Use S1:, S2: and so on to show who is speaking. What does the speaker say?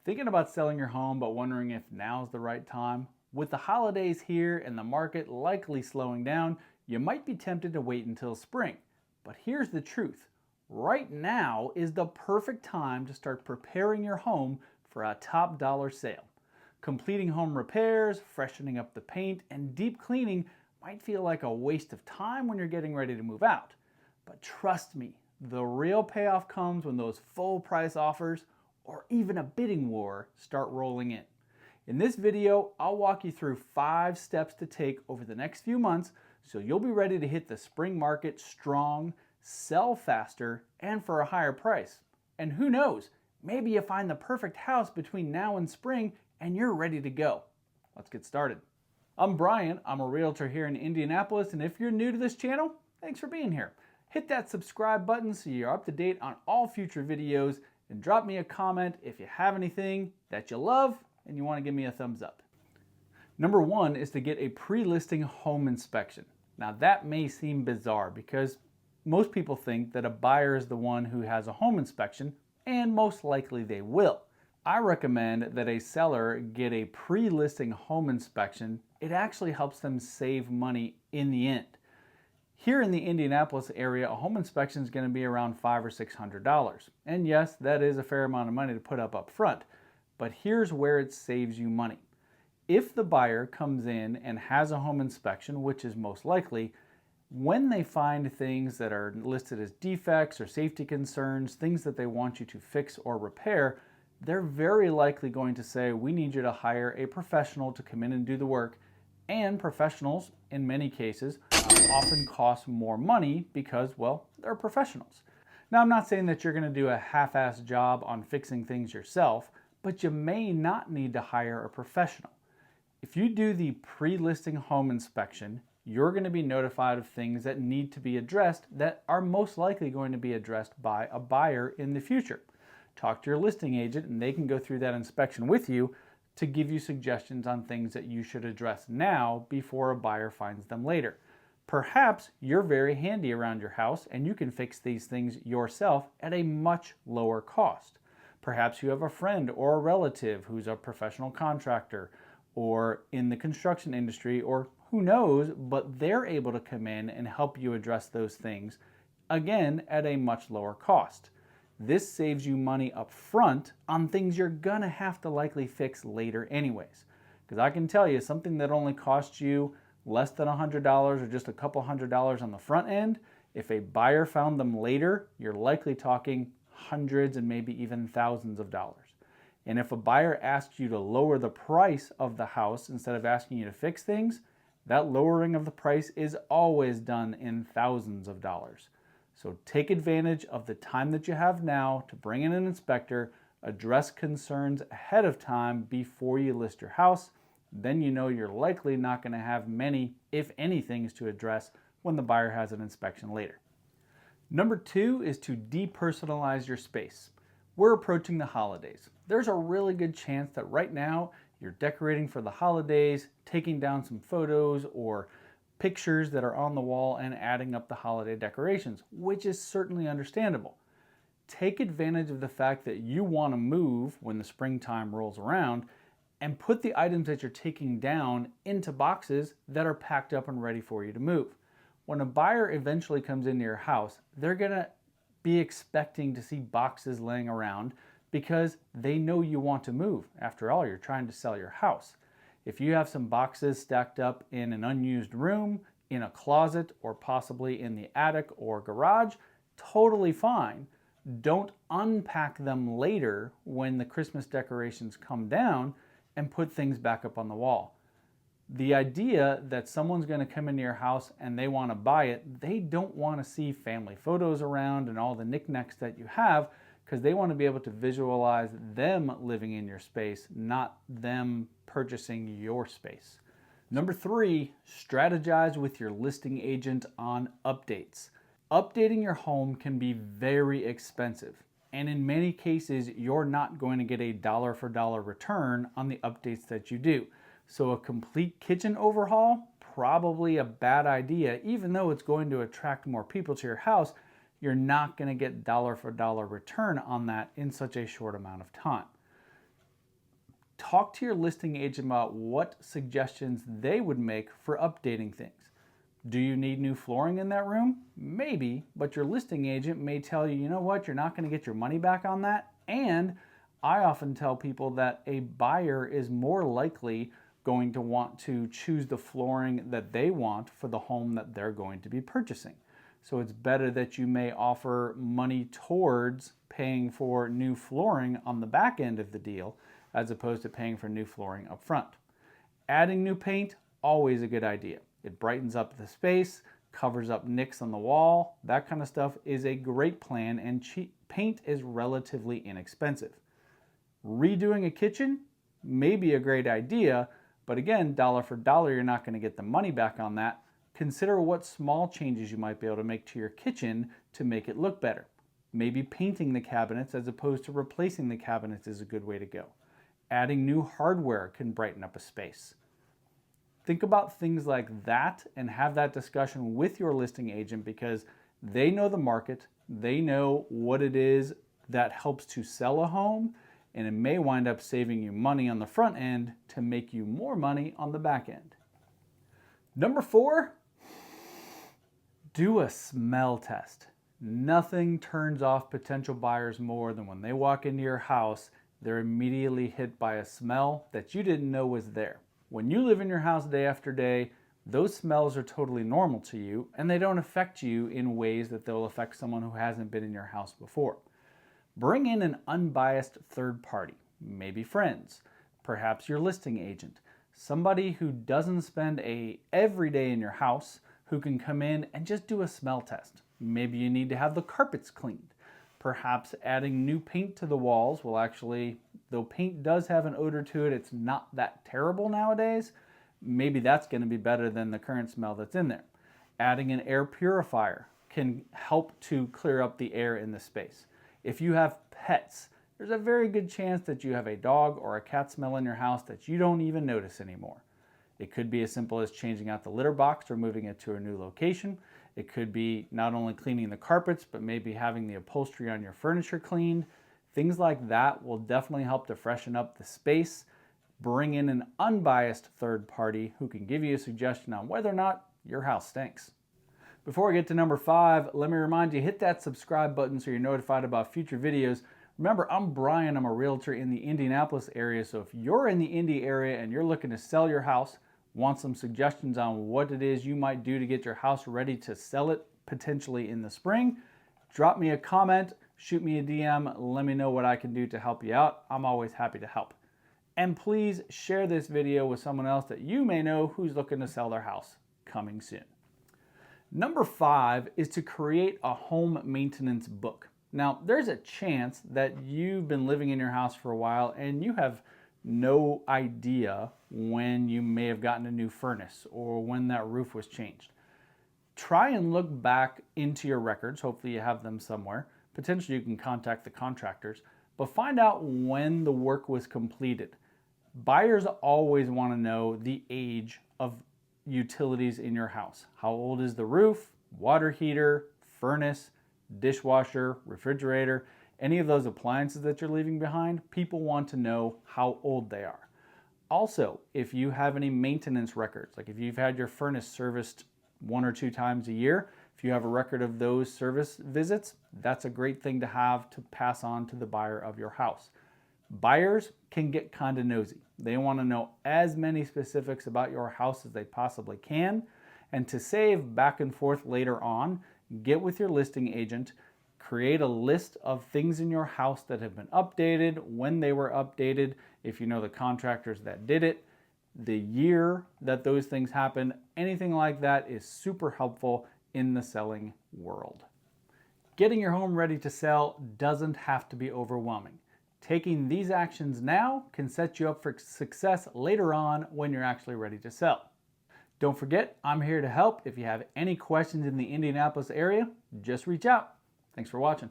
S1: Thinking about selling your home but wondering if now's the right time? With the holidays here and the market likely slowing down, you might be tempted to wait until spring. But here's the truth. Right now is the perfect time to start preparing your home for a top dollar sale. Completing home repairs, freshening up the paint, and deep cleaning might feel like a waste of time when you're getting ready to move out. But trust me, the real payoff comes when those full price offers or even a bidding war start rolling in. In this video, I'll walk you through 5 steps to take over the next few months so you'll be ready to hit the spring market strong, sell faster, and for a higher price. And who knows, maybe you find the perfect house between now and spring and you're ready to go. Let's get started. I'm Brian, I'm a realtor here in Indianapolis, and if you're new to this channel, thanks for being here. Hit that subscribe button so you're up to date on all future videos, and drop me a comment if you have anything that you love and you want to give me a thumbs up. Number 1 is to get a pre-listing home inspection. Now that may seem bizarre because most people think that a buyer is the one who has a home inspection, and most likely they will. I recommend that a seller get a pre-listing home inspection. It actually helps them save money in the end. Here in the Indianapolis area, a home inspection is going to be around $500 or $600. And yes, that is a fair amount of money to put up front. But here's where it saves you money. If the buyer comes in and has a home inspection, which is most likely, when they find things that are listed as defects or safety concerns, things that they want you to fix or repair, they're very likely going to say, we need you to hire a professional to come in and do the work. And professionals, in many cases, often cost more money because, well, they're professionals. Now, I'm not saying that you're going to do a half-assed job on fixing things yourself, but you may not need to hire a professional. If you do the pre-listing home inspection, you're going to be notified of things that need to be addressed that are most likely going to be addressed by a buyer in the future. Talk to your listing agent and they can go through that inspection with you to give you suggestions on things that you should address now before a buyer finds them later. Perhaps you're very handy around your house and you can fix these things yourself at a much lower cost. Perhaps you have a friend or a relative who's a professional contractor or in the construction industry, or who knows, but they're able to come in and help you address those things, again, at a much lower cost. This saves you money up front on things you're gonna have to likely fix later anyways. Because I can tell you, something that only costs you less than $100 or just a couple $100 on the front end, if a buyer found them later, you're likely talking hundreds and maybe even thousands of dollars. And if a buyer asks you to lower the price of the house instead of asking you to fix things, that lowering of the price is always done in thousands of dollars. So take advantage of the time that you have now to bring in an inspector, address concerns ahead of time before you list your house. Then you know you're likely not going to have many, if any, things to address when the buyer has an inspection later. Number 2 is to depersonalize your space. We're approaching the holidays. There's a really good chance that right now you're decorating for the holidays, taking down some photos or pictures that are on the wall and adding up the holiday decorations, which is certainly understandable. Take advantage of the fact that you want to move when the springtime rolls around and put the items that you're taking down into boxes that are packed up and ready for you to move. When a buyer eventually comes into your house, they're going to be expecting to see boxes laying around because they know you want to move. After all, you're trying to sell your house. If you have some boxes stacked up in an unused room, in a closet, or possibly in the attic or garage, totally fine. Don't unpack them later when the Christmas decorations come down and put things back up on the wall. The idea that someone's going to come into your house and they want to buy it, they don't want to see family photos around and all the knickknacks that you have, because they want to be able to visualize them living in your space, not them purchasing your space. Number 3, strategize with your listing agent on updates. Updating your home can be very expensive, and in many cases, you're not going to get a dollar for dollar return on the updates that you do. So a complete kitchen overhaul, probably a bad idea. Even though it's going to attract more people to your house, you're not going to get dollar for dollar return on that in such a short amount of time. Talk to your listing agent about what suggestions they would make for updating things. Do you need new flooring in that room? Maybe, but your listing agent may tell you, you know what, you're not going to get your money back on that. And I often tell people that a buyer is more likely going to want to choose the flooring that they want for the home that they're going to be purchasing. So it's better that you may offer money towards paying for new flooring on the back end of the deal as opposed to paying for new flooring up front. Adding new paint, always a good idea. It brightens up the space, covers up nicks on the wall. That kind of stuff is a great plan, and paint is relatively inexpensive. Redoing a kitchen may be a great idea, but again, dollar for dollar, you're not going to get the money back on that. Consider what small changes you might be able to make to your kitchen to make it look better. Maybe painting the cabinets as opposed to replacing the cabinets is a good way to go. Adding new hardware can brighten up a space. Think about things like that and have that discussion with your listing agent, because they know the market, they know what it is that helps to sell a home, and it may wind up saving you money on the front end to make you more money on the back end. Number 4, do a smell test. Nothing turns off potential buyers more than when they walk into your house, they're immediately hit by a smell that you didn't know was there. When you live in your house day after day, those smells are totally normal to you, and they don't affect you in ways that they'll affect someone who hasn't been in your house before. Bring in an unbiased third party, maybe friends, perhaps your listing agent, somebody who doesn't spend every day in your house, who can come in and just do a smell test. Maybe you need to have the carpets cleaned. Perhaps adding new paint to the walls will actually, though paint does have an odor to it, it's not that terrible nowadays. Maybe that's going to be better than the current smell that's in there. Adding an air purifier can help to clear up the air in the space. If you have pets, there's a very good chance that you have a dog or a cat smell in your house that you don't even notice anymore. It could be as simple as changing out the litter box or moving it to a new location. It could be not only cleaning the carpets, but maybe having the upholstery on your furniture cleaned. Things like that will definitely help to freshen up the space. Bring in an unbiased third party who can give you a suggestion on whether or not your house stinks. Before I get to number 5, let me remind you, hit that subscribe button so you're notified about future videos. Remember, I'm Brian. I'm a realtor in the Indianapolis area. So if you're in the Indy area and you're looking to sell your house, want some suggestions on what it is you might do to get your house ready to sell it potentially in the spring, drop me a comment, shoot me a DM, let me know what I can do to help you out. I'm always happy to help. And please share this video with someone else that you may know who's looking to sell their house. Coming soon. Number 5 is to create a home maintenance book. Now, there's a chance that you've been living in your house for a while and you have no idea when you may have gotten a new furnace or when that roof was changed. Try and look back into your records. Hopefully you have them somewhere. Potentially you can contact the contractors, but find out when the work was completed. Buyers always want to know the age of utilities in your house. How old is the roof, water heater, furnace, dishwasher, refrigerator, any of those appliances that you're leaving behind? People want to know how old they are. Also, if you have any maintenance records, like if you've had your furnace serviced 1 or 2 times a year, if you have a record of those service visits, that's a great thing to have to pass on to the buyer of your house. Buyers can get kind of nosy. They want to know as many specifics about your house as they possibly can. And to save back and forth later on, get with your listing agent, create a list of things in your house that have been updated, when they were updated, if you know the contractors that did it, the year that those things happened. Anything like that is super helpful in the selling world. Getting your home ready to sell doesn't have to be overwhelming. Taking these actions now can set you up for success later on when you're actually ready to sell. Don't forget, I'm here to help. If you have any questions in the Indianapolis area, just reach out. Thanks for watching.